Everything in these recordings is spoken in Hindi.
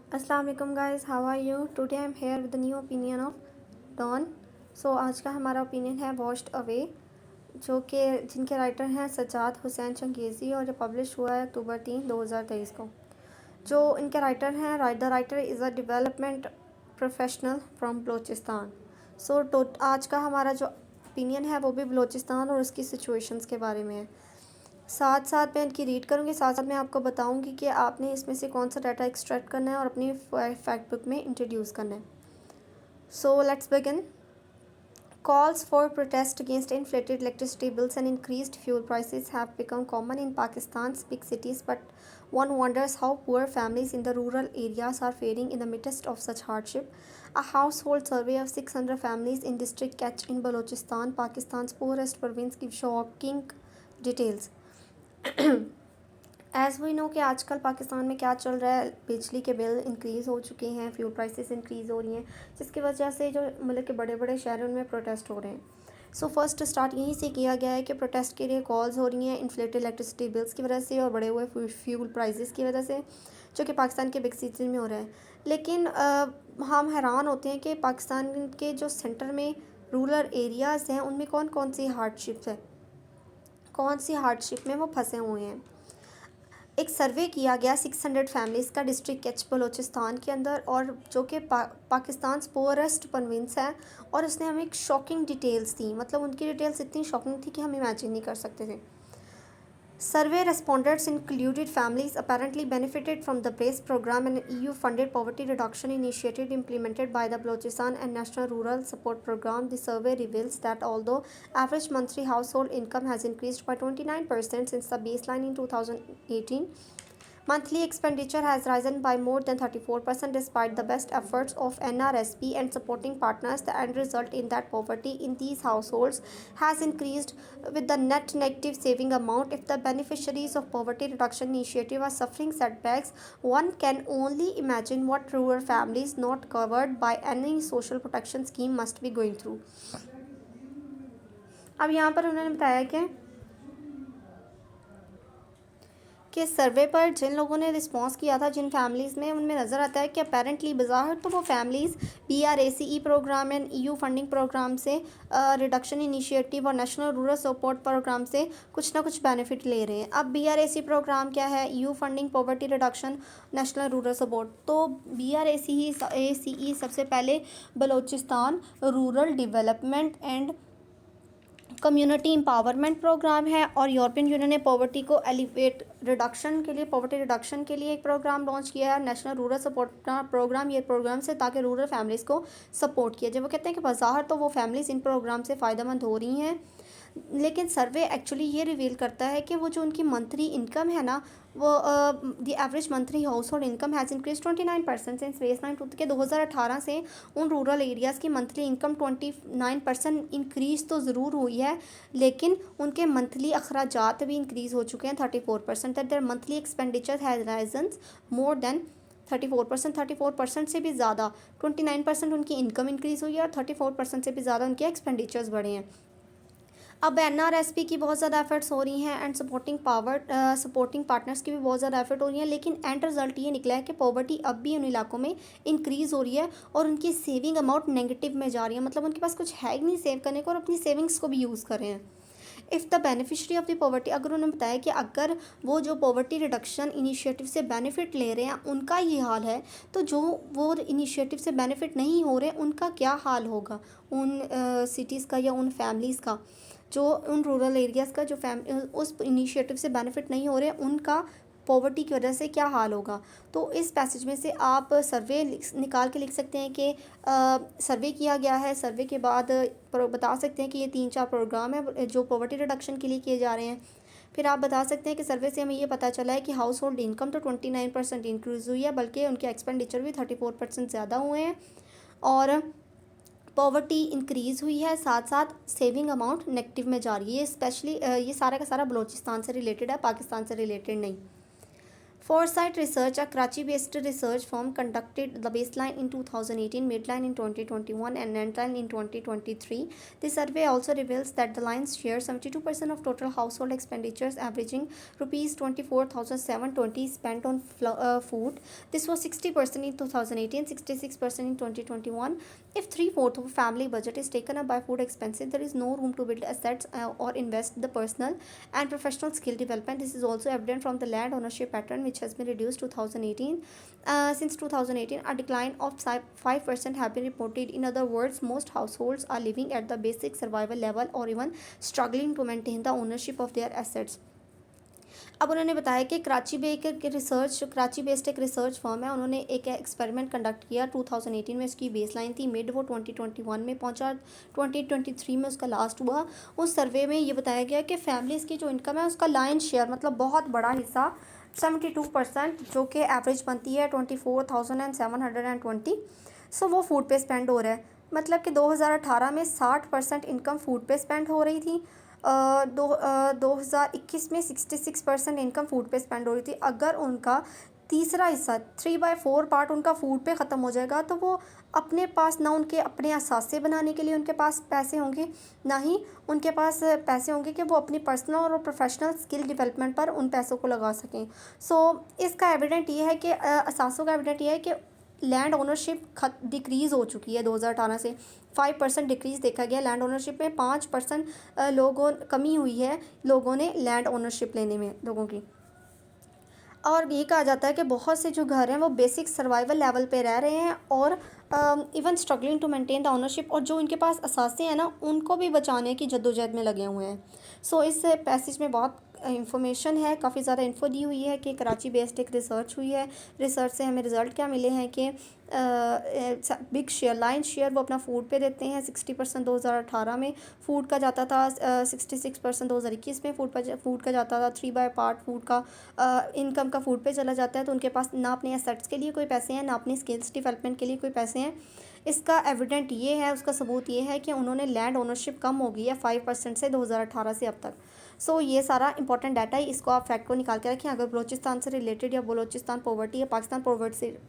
अस्सलाम वालेकुम guys, how are you? Today I am here with the new opinion of Dawn. So आज का हमारा ओपिनियन है वॉश्ड अवे, जो कि जिनके राइटर हैं सज्जाद हुसैन चंगेज़ी और ये पब्लिश हुआ है अक्टूबर 3, 2023 को। जो इनके राइटर हैं, the writer is a development professional from Balochistan. So आज का हमारा जो ओपिनियन है वो भी बलूचिस्तान और उसकी सिचुएशंस के बारे में है। साथ साथ मैं इनकी रीड करूँगी, साथ साथ मैं आपको बताऊँगी कि आपने इसमें से कौन सा डाटा एक्सट्रैक्ट करना है और अपनी फैक्ट बुक में इंट्रोड्यूस करना है। So let's begin. Calls for protest against inflated electricity bills and increased fuel prices have become common in Pakistan's big cities, but one wonders how poor families in the rural areas are faring in the midst of such hardship. A household survey of 600 families in district Kach in Balochistan, Pakistan's poorest province, gives shocking details. As we know कि आजकल पाकिस्तान में क्या चल रहा है, बिजली के बिल इंक्रीज़ हो चुके हैं, फ्यूल प्राइसेस इंक्रीज़ हो रही हैं, जिसकी वजह से जो मतलब के बड़े बड़े शहरों में प्रोटेस्ट हो रहे हैं। सो फर्स्ट स्टार्ट यहीं से किया गया है कि प्रोटेस्ट के लिए कॉल्स हो रही हैं इन्फ्लेटेड इलेक्ट्रिसिटी बिल्स की वजह से और बढ़े हुए फ्यूल प्राइसेस की वजह से, जो कि पाकिस्तान के बिग सिटीज़ में हो रहा है। लेकिन हम हैरान होते हैं कि पाकिस्तान के जो सेंटर में रूरल एरियाज़ हैं उनमें कौन कौन सी हार्डशिप्स है, कौन सी हार्डशिप में वो फंसे हुए हैं। एक सर्वे किया गया 600 फैमिलीज़ का डिस्ट्रिक्ट कच्छ बलूचिस्तान के अंदर, और जो कि पाकिस्तान पोअरेस्ट प्रोविंस है, और उसने हमें एक शॉकिंग डिटेल्स दी। मतलब उनकी डिटेल्स इतनी शॉकिंग थी कि हम इमेजिन नहीं कर सकते थे। Survey respondents included families apparently benefited from the BRACE program, an EU-funded poverty reduction initiative implemented by the Balochistan and National Rural Support Program. The survey reveals that although average monthly household income has increased by 29% since the baseline in 2018, monthly expenditure has risen by more than 34% despite the best efforts of NRSP and supporting partners. The end result in that poverty in these households has increased with the net negative saving amount. If the beneficiaries of poverty reduction initiative are suffering setbacks, one can only imagine what rural families not covered by any social protection scheme must be going through. अब यहाँ पर उन्होंने बताया कि सर्वे पर जिन लोगों ने रिस्पांस किया था, जिन फैमिलीज़ में, उनमें नज़र आता है कि अपेरेंटली बाज़ाहिर तो वो families BRACE program and EU funding program से, रिडक्शन इनिशिएटिव और नेशनल रूरल सपोर्ट प्रोग्राम से कुछ ना कुछ बेनिफिट ले रहे हैं। अब BRACE प्रोग्राम क्या है? EU funding, poverty reduction, national rural support. तो BRACE सबसे पहले Balochistan rural development and community empowerment programme है, और यूरोपियन यूनियन ने पॉवर्टी को एलिवेट रिडक्शन के लिए, पॉवर्टी रिडक्शन के लिए एक प्रोग्राम लॉन्च किया है, नेशनल रूरल सपोर्ट प्रोग्राम। ये प्रोग्राम से ताकि रूरल फैमिलीज़ को सपोर्ट किया जाए। वो कहते हैं कि बाज़ाहिर तो वो फैमिलीज़ इन प्रोग्राम से फ़ायदेमंद हो रही हैं, लेकिन सर्वे एक्चुअली ये रिवील करता है कि वो जो उनकी मंथली इनकम है ना, वो the average monthly house hold income has increase 29% since baseline 2018 से उन रूरल एरियाज़ की मंथली इनकम 29% इंक्रीज़ तो ज़रूर हुई है, लेकिन उनके मंथली अखराजात भी इंक्रीज़ हो चुके हैं 34%। That there monthly expenditure has Ryzen more than 34% से भी ज़्यादा। 29% उनकी इनकम इंक्रीज़ हुई है और 34% से भी ज़्यादा उनके एक्सपेंडिचर्स बढ़े हैं। अब NRSP की बहुत ज़्यादा एफर्ट्स हो रही हैं एंड सपोर्टिंग पार्टनर्स की भी बहुत ज़्यादा एफर्ट हो रही हैं, लेकिन एंड रिजल्ट ये निकला है कि पॉवर्टी अब भी उन इलाकों में इंक्रीज़ हो रही है और उनकी सेविंग अमाउंट नेगेटिव में जा रही है। मतलब उनके पास कुछ है ही नहीं सेव करने को, और अपनी सेविंग्स को भी यूज़ कर रहे हैं। If the beneficiary of the poverty, अगर उन्होंने बताया कि अगर वो जो पॉवर्टी रिडक्शन इनिशिएटिव से बेनिफिट ले रहे हैं उनका ये हाल है, तो जो वो इनिशिएटिव से बेनिफिट नहीं हो रहे उनका क्या हाल होगा, उन सिटीज़ का या उन फैमिलीज़ का, जो उन रूरल एरियाज़ का, जो उस इनिशिएटिव से बेनिफिट नहीं हो रहे उनका पॉवर्टी की वजह से क्या हाल होगा। तो इस पैसेज में से आप सर्वे निकाल के लिख सकते हैं कि सर्वे किया गया है, सर्वे के बाद बता सकते हैं कि ये 3-4 प्रोग्राम है जो पॉवर्टी रिडक्शन के लिए किए जा रहे हैं। फिर आप बता सकते हैं कि सर्वे से हमें ये पता चला है कि हाउस होल्ड इनकम तो 29% इंक्रीज़ हुई है, बल्कि उनके एक्सपेंडिचर भी 34% ज़्यादा हुए हैं, और पॉवर्टी इंक्रीज़ हुई है, साथ साथ सेविंग अमाउंट नेगेटिव में जा रही है। स्पेशली ये सारा का सारा बलूचिस्तान से रिलेटेड है, पाकिस्तान से रिलेटेड नहीं। Foresight Research, a Karachi-based research firm, conducted the baseline in 2018, midline in 2021, and endline in 2023. The survey also reveals that the lion's share, 72% of total household expenditures, averaging rupees 24,720, spent on food. This was 60% in 2018, 66% in 2021. If three-fourths of a family budget is taken up by food expenses, there is no room to build assets or invest the personal and professional skill development. This is also evident from the land ownership pattern, which has been reduced 2018. Since 2018, a decline of 5% have been reported. In other words, most households are living at the basic survival level or even struggling to maintain the ownership of their assets. अब उन्होंने बताया कि कराची बेस्ड एक रिसर्च फर्म है, उन्होंने एक एक्सपेरिमेंट कंडक्ट किया 2018 में, इसकी बेसलाइन थी मिड, वो 2021 में पहुंचा, 2023 में उसका लास्ट हुआ। उस सर्वे में ये बताया गया कि फैमिलीज़ की जो इनकम है उसका लाइन शेयर, मतलब बहुत बड़ा हिस्सा 72%, जो कि एवरेज बनती है 24,720, सो वो फूड पे स्पेंड हो रहा है। मतलब कि 2018 में 60% इनकम फूड पे स्पेंड हो रही थी, 2021 में 66% इनकम फूड पे स्पेंड हो रही थी। अगर उनका तीसरा हिस्सा 3/4 पार्ट उनका फूड पे ख़त्म हो जाएगा, तो वो अपने पास ना उनके अपने असासे बनाने के लिए उनके पास पैसे होंगे, ना ही उनके पास पैसे होंगे कि वो अपनी पर्सनल और प्रोफेशनल स्किल डेवलपमेंट पर उन पैसों को लगा सकें। इसका एविडेंट ये है कि असासों का एविडेंट ये है कि लैंड ओनरशिप डिक्रीज़ हो चुकी है। 2018 से 5% डिक्रीज़ देखा गया लैंड ओनरशिप में, 5% कमी हुई है लोगों ने लैंड ओनरशिप लेने में लोगों की। और ये कहा जाता है कि बहुत से जो घर हैं वो बेसिक सर्वाइवल लेवल पे रह रहे हैं और even struggling to maintain the ownership, और जो इनके पास असासे हैं ना उनको भी बचाने की जद्दोजहद में लगे हुए हैं। इस पैसेज में बहुत इंफॉर्मेशन है, काफ़ी ज़्यादा इन्फो दी हुई है कि कराची बेस्ड एक रिसर्च हुई है। रिसर्च से हमें रिज़ल्ट क्या मिले हैं कि बिग शेयर, लाइन शेयर वो अपना फूड पे देते हैं। 60% 2018 में फूड का जाता था, 66% 2021 में फूड का जाता था। 3/4 फूड का इनकम का फूड पे चला जाता है। तो उनके पास ना अपने एसेट्स के लिए कोई पैसे हैं, ना अपनी स्किल्स डेवलपमेंट के लिए कोई पैसे हैं। इसका एविडेंट ये है, उसका सबूत ये है कि उन्होंने लैंड ओनरशिप कम हो गई है 5% से 2018 से अब तक। ये सारा इंपॉर्टेंट डाटा है, इसको आप फैक्ट को निकाल के रखें। अगर बलोचिस्तान से रिलेटेड या बलोचिस्तान पॉवर्टी या पाकिस्तान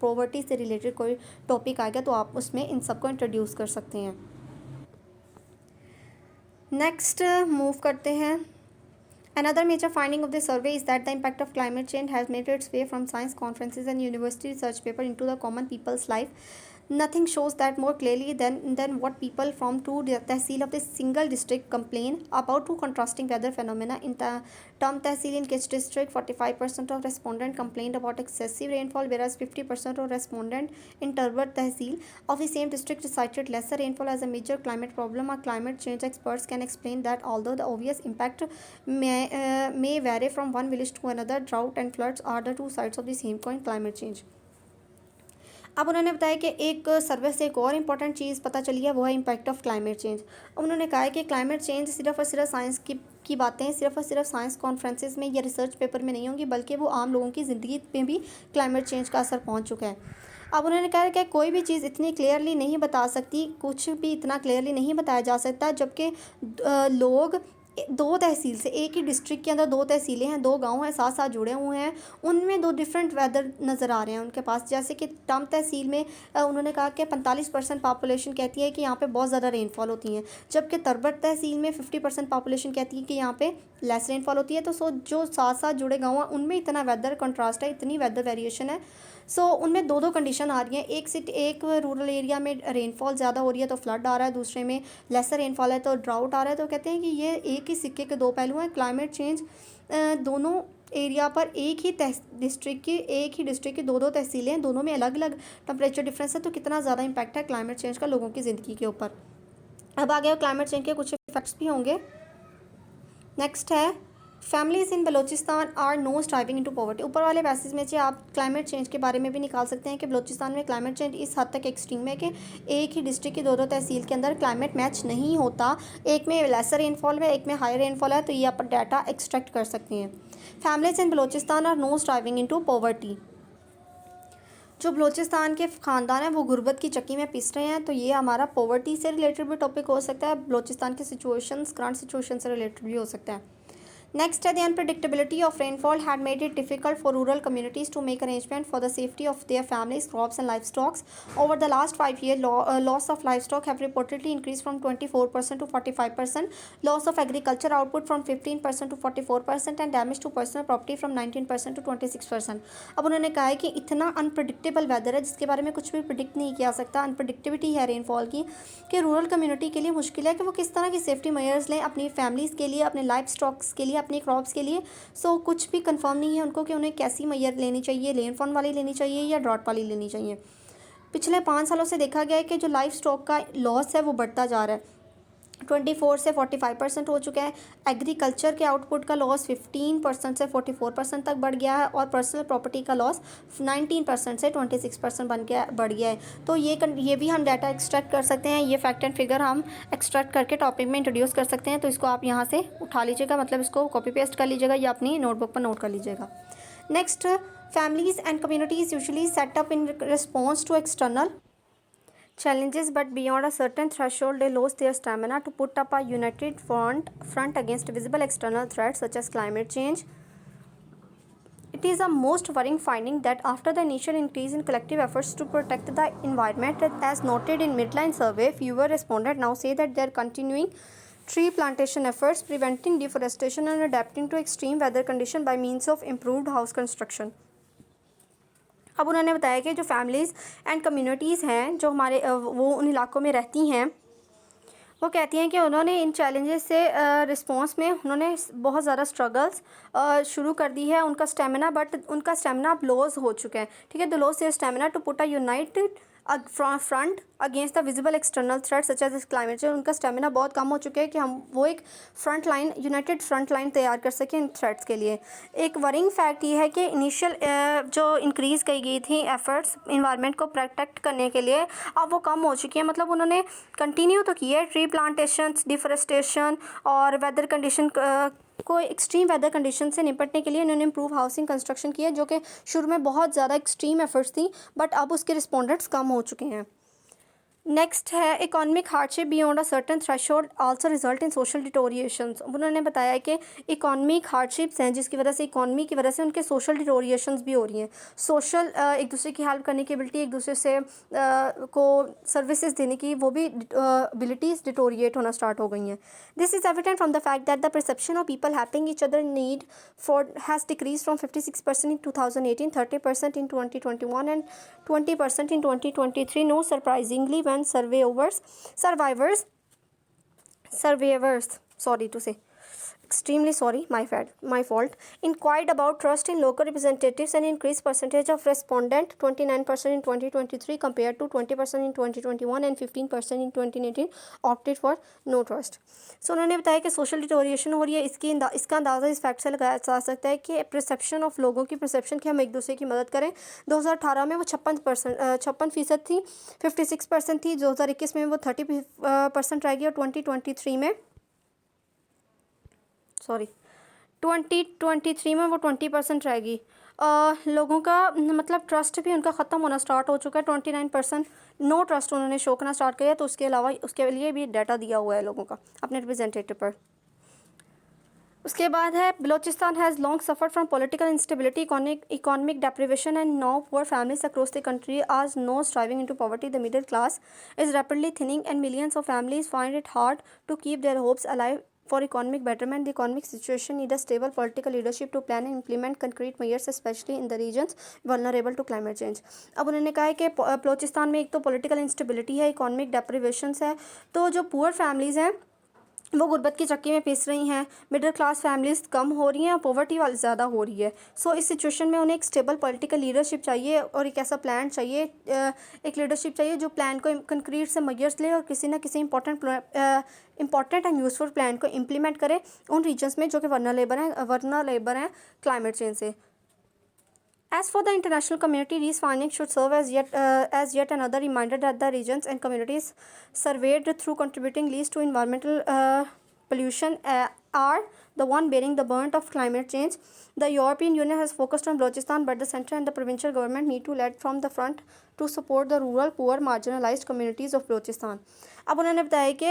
पॉवर्टी से रिलेटेड कोई टॉपिक आएगा तो आप उसमें इन सबको इंट्रोड्यूस कर सकते हैं। नेक्स्ट मूव करते हैं। Another major finding of the survey is that the impact of climate change has made its way from science conferences and university research paper into the common people's life. Nothing shows that more clearly than what people from two tehsil of the single district complain about two contrasting weather phenomena. In the Tam Tehsil in Kich district, 45% of respondents complained about excessive rainfall, whereas 50% of respondents in Turbat Tehsil of the same district cited lesser rainfall as a major climate problem. Our climate change experts can explain that although the obvious impact may vary from one village to another, drought and floods are the two sides of the same coin, climate change. अब उन्होंने बताया कि एक सर्वे से एक और इम्पॉर्टेंट चीज़ पता चली है, वो है इम्पैक्ट ऑफ क्लाइमेट चेंज। उन्होंने कहा है कि क्लाइमेट चेंज सिर्फ और सिर्फ साइंस की बातें सिर्फ और सिर्फ साइंस कॉन्फ्रेंसेस में या रिसर्च पेपर में नहीं होंगी, बल्कि वो आम लोगों की ज़िंदगी में भी क्लाइमेट चेंज का असर पहुंच चुका है। अब उन्होंने कहा कि कोई भी चीज़ इतनी क्लियरली नहीं बता सकती, कुछ भी इतना क्लियरली नहीं बताया जा सकता, जबकि लोग दो तहसील से, एक ही डिस्ट्रिक्ट के अंदर दो तहसीलें हैं, दो गांव हैं, साथ साथ जुड़े हुए हैं, उनमें दो डिफरेंट वेदर नज़र आ रहे हैं उनके पास। जैसे कि टम तहसील में उन्होंने कहा कि 45% पॉपुलेशन कहती है कि यहाँ पे बहुत ज़्यादा रेनफॉल होती है, जबकि तरबत तहसील में 50% पॉपुलेशन कहती है कि यहाँ पे लेस रेनफॉल होती है। तो जो साथ साथ जुड़े गाँव हैं उनमें इतना वेदर कंट्रास्ट है, इतनी वेदर वेरिएशन है। उनमें दो कंडीशन आ रही हैं। एक रूरल एरिया में रेनफॉल ज़्यादा हो रही है तो फ्लड आ रहा है, दूसरे में लेसर रेनफॉल है तो ड्राउट आ रहा है। तो कहते हैं कि ये एक ही सिक्के के दो पहलू हैं। क्लाइमेट चेंज दोनों एरिया पर एक ही डिस्ट्रिक्ट की दो तहसीलें हैं, दोनों में अलग अलग टेम्परेचर डिफरेंस है। तो कितना ज़्यादा इम्पैक्ट है क्लाइमेट चेंज का लोगों की ज़िंदगी के ऊपर। अब आगे क्लाइमेट चेंज के कुछ इफेक्ट्स भी होंगे। नेक्स्ट है families in Balochistan are no striving into poverty. ऊपर वाले पैसेज में से आप क्लाइमेट चेंज के बारे में भी निकाल सकते हैं कि बलोचिस्तान में क्लाइमेट चेंज इस हद तक एक्सट्रीम है कि एक ही डिस्ट्रिक्ट की दो तहसील के अंदर क्लाइमेट मैच नहीं होता, एक में लेसर रेनफॉल है, एक में हाई रेनफॉल है। तो ये आप डाटा एक्सट्रैक्ट कर सकते हैं। Families in Balochistan are no striving into poverty. जो बलोचिस्तान के ख़ानदान हैं वो गुर्बत की चक्की में पिस रहे हैं। तो ये हमारा पॉवर्टी से रिलेटेड भी टॉपिक हो सकता है, बलोचिस्तान के करंट सिचुएशन से रिलेटेड भी हो सकता है। Next, the unpredictability of rainfall had made it difficult for rural communities to make arrangements for the safety of their families, crops, and livestock. Over the last 5 years, loss of livestock have reportedly increased from 24% to 45%, loss of agriculture output from 15% to 44%, and damage to personal property from 19% to 26%. अब उन्होंने कहा है कि इतना अनप्रडिक्टेबल वेदर है जिसके बारे में कुछ भी प्रिडिक्ट नहीं किया सकता, अनप्रडिक्टिविटी है रेनफॉल की, कि रूरल कम्युनिटी के लिए मुश्किल है कि वो किस तरह की सेफ्टी मेजर्स लें अपनी फैमिलीज़ के लिए, अपने लाइफ स्टॉक्स के लिए, अपने क्रॉप्स के लिए. सो कुछ भी कंफर्म नहीं है उनको कि उन्हें कैसी मेजर लेनी चाहिए, रेनफॉल वाली लेनी चाहिए या ड्रॉट वाली लेनी चाहिए. पिछले 5 सालों से देखा गया है कि जो लाइफ स्टॉक का लॉस है वो बढ़ता जा रहा है. 24 से 45% हो चुका है. एग्रीकल्चर के आउटपुट का लॉस 15% से 44% तक बढ़ गया है और पर्सनल प्रॉपर्टी का लॉस 19% से 26% बढ़ गया है. तो ये भी हम डाटा एक्सट्रैक्ट कर सकते हैं. ये फैक्ट एंड फिगर हम एक्सट्रैक्ट करके टॉपिक में इंट्रोड्यूस कर सकते हैं. तो इसको आप यहाँ से उठा लीजिएगा, मतलब इसको कॉपी पेस्ट कर लीजिएगा या अपनी नोटबुक पर नोट कर लीजिएगा. Next, families and communities usually set up in response to external challenges, but beyond a certain threshold they lose their stamina to put up a united front against visible external threats such as climate change. It is a most worrying finding that after the initial increase in collective efforts to protect the environment, as noted in Midline survey, fewer respondents now say that they are continuing tree plantation efforts, preventing deforestation and adapting to extreme weather conditions by means of improved house construction. अब उन्होंने बताया कि जो फैमिलीज़ एंड कम्युनिटीज़ हैं जो हमारे वो उन इलाकों में रहती हैं, वो कहती हैं कि उन्होंने इन चैलेंजेस से रिस्पॉन्स में उन्होंने बहुत ज़्यादा स्ट्रगल्स शुरू कर दी है. उनका स्टेमिना अब लॉस हो चुका है. ठीक है, the loss their stamina to put a united front against the visible external threat such as climate change. उनका स्टेमिना बहुत कम हो चुका है कि हम वो एक यूनाइटेड फ्रंट लाइन तैयार कर सकें इन थ्रेट्स के लिए. एक वरिंग फैक्ट ये है कि इनिशियल जो इंक्रीज़ की गई थी एफर्ट्स इन्वायरमेंट को प्रोटेक्ट करने के लिए, अब वो कम हो चुकी है. मतलब उन्होंने कंटिन्यू तो किया है ट्री प्लांटेशन, डिफोरेस्टेशन और वेदर कंडीशन को एक्सट्रीम वेदर कंडीशन से निपटने के लिए उन्होंने इम्प्रूव हाउसिंग कंस्ट्रक्शन किया, जो कि शुरू में बहुत ज़्यादा एक्सट्रीम एफर्ट्स थी, बट अब उसके रिस्पोंडेंट्स कम हो चुके हैं. नेक्स्ट है economic hardship beyond a certain threshold also result in social deteriorations. उन्होंने बताया कि इकोनॉमिक हार्डशिप्स हैं जिसकी वजह से इकोनॉमी की वजह से उनके सोशल डिटोरिएशंस भी हो रही हैं. सोशल एक दूसरे की हेल्प करने की एबिलिटी, एक दूसरे से को सर्विसेज देने की वो भी एबिलिटीज़ डिटोरिएट होना स्टार्ट हो गई हैं. This is evident from the fact that the perception of people helping each other need for has decrease from 56% in 2018, 30% in 2021 and 20% in 2023. No surprisingly, when survivors, sorry to say, extremely sorry, my fault, inquired about trust in local representatives, and increased percentage of respondent 29% in 2023 compared to 20% in 2021 and 15% in 2018 opted for no trust. सो उन्होंने बताया कि सोशल डिटोरिएशन हो रही है. इसका अंदाज़ा इस फैक्ट से लगाया जा सकता है कि परसेप्शन ऑफ लोगों की परसेप्शन कि हम एक दूसरे की मदद करें. 2018 में वो 56% थी, 56% थी. 2021 में वो 30% रहेगी और 2023 में 2023 में वो 20% रहेगी. लोगों का मतलब ट्रस्ट भी उनका ख़त्म होना स्टार्ट हो चुका है. 29% नो ट्रस्ट उन्होंने शो करना स्टार्ट किया. तो उसके अलावा उसके लिए भी डाटा दिया हुआ है लोगों का अपने रिप्रेजेंटेटिव पर. उसके बाद है Balochistan has long suffered from political instability, economic deprivation and now poor families across the country are no striving into poverty. The middle class is rapidly thinning and millions of families find it hard to keep their hopes alive for economic betterment. The economic situation need a stable political leadership to plan and implement concrete measures, especially in the regions vulnerable to climate change. अब उन्होंने कहा है कि बलोचिस्तान में एक तो पॉलिटिकल इंस्टेबिलिटी है, इकोनॉमिक डेप्रिवेशंस है, तो जो पुअर फैमिलीज़ हैं वो गुर्बत की चक्की में पिस रही हैं. मिडिल क्लास फैमिलीज़ कम हो रही हैं और पॉवर्टी वाली ज़्यादा हो रही है. सो इस सिचुएशन में उन्हें एक स्टेबल पॉलिटिकल लीडरशिप चाहिए और एक ऐसा प्लान चाहिए, एक लीडरशिप चाहिए जो प्लान को कंक्रीट से मेजर्स ले और किसी न किसी इंपॉर्टेंट एंड यूजफुल प्लान को इम्प्लीमेंट करे उन रीजन्स में जो कि वर्नरेबल हैं क्लाइमेट चेंज से. As for the international community, these findings should serve as yet another reminder that the regions and communities surveyed through contributing least to environmental pollution are the one bearing the brunt of climate change. The European Union has focused on Balochistan, but the central and the provincial government need to lead from the front to support the rural, poor, marginalized communities of Balochistan. अब उन्होंने बताया कि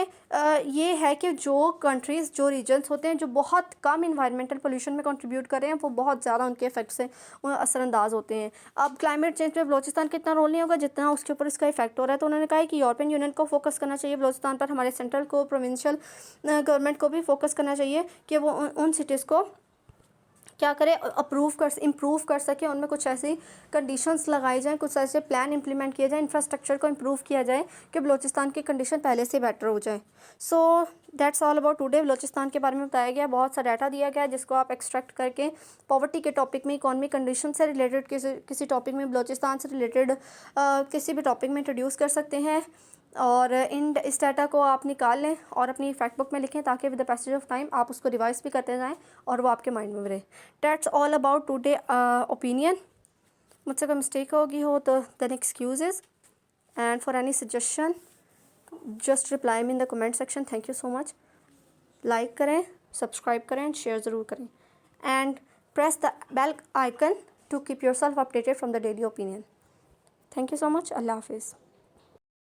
ये है कि जो कंट्रीज़, जो रीजन्स होते हैं जो बहुत कम इन्वायरमेंटल पोल्यूशन में कंट्रीब्यूट कर रहे हैं, वो बहुत ज़्यादा उनके इफेक्ट से असरअंदाज होते हैं। अब क्लाइमेट चेंज में बलोचिस्तान का इतना रोल नहीं होगा जितना उसके ऊपर इसका इफेक्ट हो रहा है। तो उन्होंने कहा है कि यूरोपियन यूनियन को फोकस करना चाहिए बलोचिस्तान पर, हमारे सेंट्रल को, प्रोविंशियल गवर्नमेंट को भी फोकस करना चाहिए कि वो उन सिटीज़ को क्या करें, इम्प्रूव कर सके, उनमें कुछ ऐसी कंडीशंस लगाई जाएँ, कुछ ऐसे प्लान इंप्लीमेंट किए जाए, इंफ्रास्ट्रक्चर को इम्प्रूव किया जाए कि बलोचिस्तान की कंडीशन पहले से बेटर हो जाए। So that's all about today. Balochistan के बारे में बताया गया, बहुत सा डाटा दिया गया जिसको आप एक्सट्रैक्ट करके पॉवर्टी के टॉपिक में, इकॉनमी कंडीशन से रिलेटेड किसी टॉपिक में, बलोचिस्तान से रिलेटेड किसी भी टॉपिक में इंट्रोड्यूस कर सकते हैं। और इस डाटा को आप निकाल लें और अपनी फैक्ट बुक में लिखें ताकि with the passage of time आप उसको रिवाइज भी करते जाएं और वो आपके माइंड में रहे। That's all about today opinion. मुझसे कोई मिस्टेक होगी हो तो then excuses, and for any suggestion just reply me in the comment section. Thank you so much. Like करें, सब्सक्राइब करें एंड शेयर ज़रूर करें, and press the bell icon to keep yourself updated from the daily opinion. Thank you so much. अल्लाह हाफिज़।